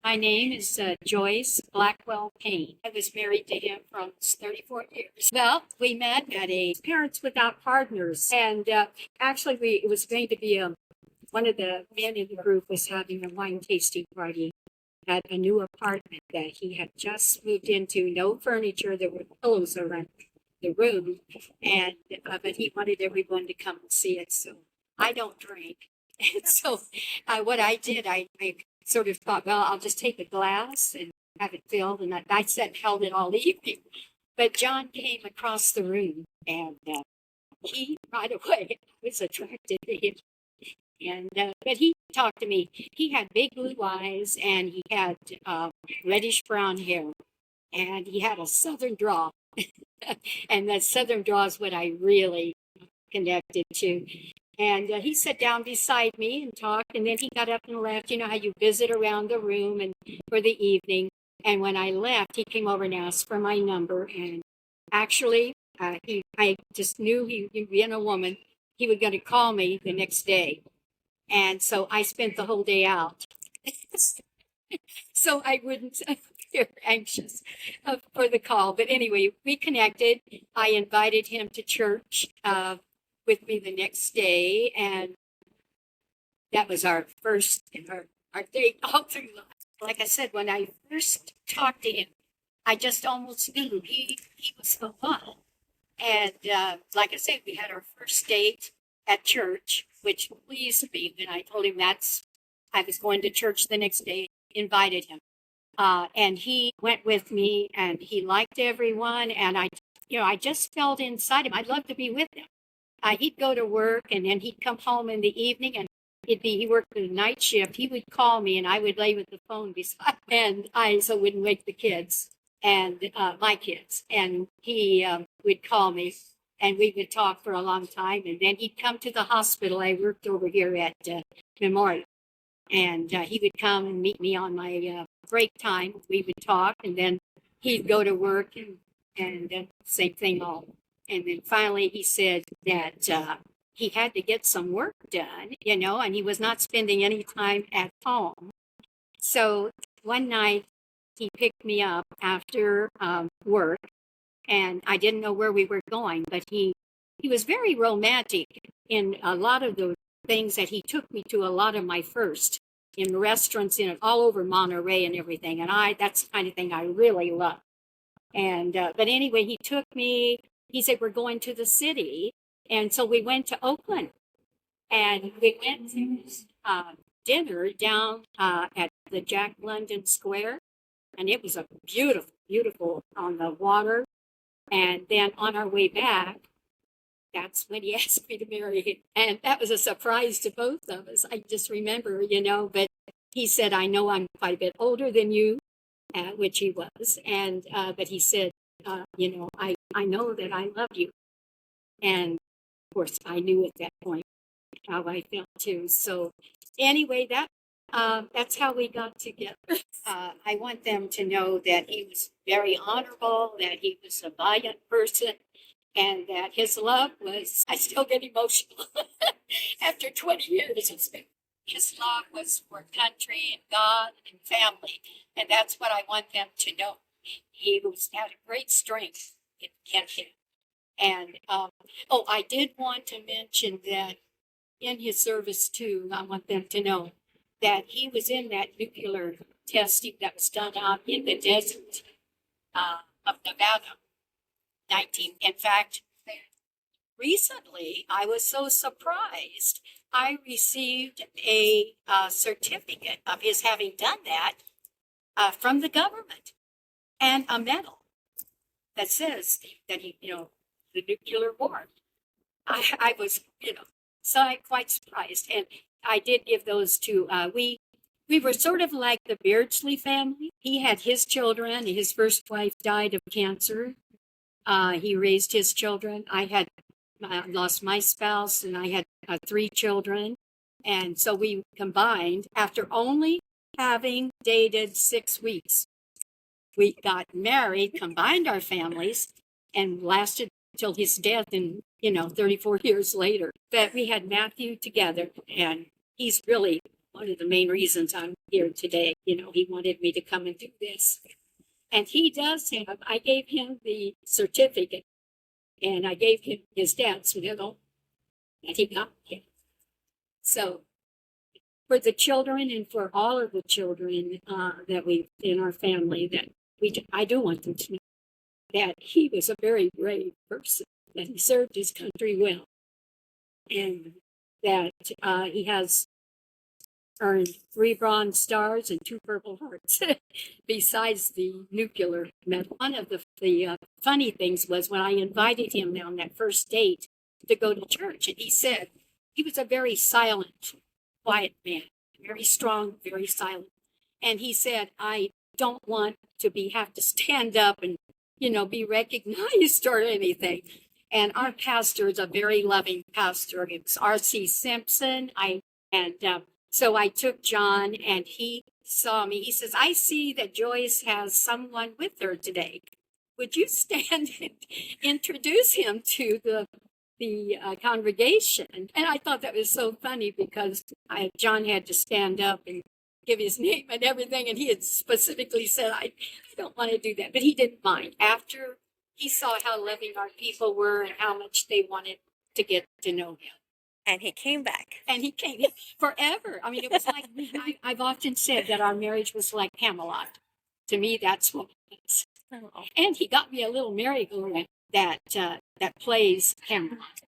My name is Joyce Blackwell Payne. I was married to him for almost 34 years. Well, we met at a Parents Without Partners, and actually, it was going to be one of the men in the group was having a wine tasting party at a new apartment that he had just moved into. No furniture, there were pillows around the room, and but he wanted everyone to come and see it. So I don't drink, and so what I did, I sort of thought, well, I'll just take a glass and have it filled, and I sat and held it all evening. But John came across the room, and he right away was attracted to him. And but he talked to me. He had big blue eyes, and he had reddish brown hair, and he had a southern drawl. And that southern drawl is what I really connected to. And he sat down beside me and talked, and then he got up and left. You know how you visit around the room and for the evening. And when I left, he came over and asked for my number. And actually, I just knew he being a woman, he was going to call me the next day. And so I spent the whole day out. So I wouldn't appear anxious for the call. But anyway, we connected. I invited him to church with me the next day, and that was our first our date all through life. Like I said, when I first talked to him, I just almost knew he was the one. And like I said, we had our first date at church, which pleased me when I told him I was going to church the next day, invited him. And he went with me, and he liked everyone. And I just felt inside him, I'd love to be with him. He'd go to work, and then he'd come home in the evening, and he worked the night shift. He would call me, and I would lay with the phone beside, and I so wouldn't wake the kids and my kids. And he would call me, and we would talk for a long time. And then he'd come to the hospital. I worked over here at Memorial, and he would come and meet me on my break time. We would talk, and then he'd go to work, and then same thing all. And then finally he said that he had to get some work done, and he was not spending any time at home. So one night he picked me up after work, and I didn't know where we were going, but he was very romantic in a lot of the things that he took me to. A lot of my first in restaurants all over Monterey and everything, and that's the kind of thing I really love. And but anyway, he took me. He said, we're going to the city. And so we went to Oakland, and we went to dinner down at the Jack London Square. And it was a beautiful, beautiful on the water. And then on our way back, that's when he asked me to marry him. And that was a surprise to both of us. I just remember, but he said, I know I'm quite a bit older than you, which he was. And but he said, I know that I love you. And of course, I knew at that point how I felt too. So anyway, that's how we got together. I want them to know that he was very honorable, that he was a valiant person, and that his love was, I still get emotional after 20 years. His love was for country and God and family. And that's what I want them to know. He had a great strength in him. And I did want to mention that in his service too, I want them to know that he was in that nuclear testing that was done out in the desert of Nevada. In fact, recently I was so surprised. I received a certificate of his having done that from the government, and a medal that says that he, the nuclear war. I was, so I quite surprised, and I did give those to. We were sort of like the Beardsley family. He had his children. His first wife died of cancer. He raised his children. I had lost my spouse, and I had 3 children, and so we combined after only having dated 6 weeks. We got married, combined our families, and lasted till his death in, 34 years later. But we had Matthew together, and he's really one of the main reasons I'm here today. You know, he wanted me to come and do this. And he does have, I gave him the certificate and I gave him his dad's medal and he got it. So for the children and for all of the children that we in our family, that I do want them to know that he was a very brave person, that he served his country well, and that he has earned 3 Bronze Stars and 2 Purple Hearts, besides the nuclear medal. One of the funny things was when I invited him on that first date to go to church, and he said he was a very silent, quiet man, very strong, very silent. And he said, I don't want to have to stand up and, you know, be recognized or anything. And our pastor is a very loving pastor. It's R.C. Simpson. So I took John and he saw me. He says, I see that Joyce has someone with her today. Would you stand and introduce him to the congregation? And I thought that was so funny because John had to stand up and give his name and everything. And he had specifically said, I don't want to do that. But he didn't mind. After he saw how loving our people were and how much they wanted to get to know him. And he came back. And he came forever. I mean, it was like, I've often said that our marriage was like Camelot. To me, that's what it is. Oh. And he got me a little merry-go-round that plays Camelot.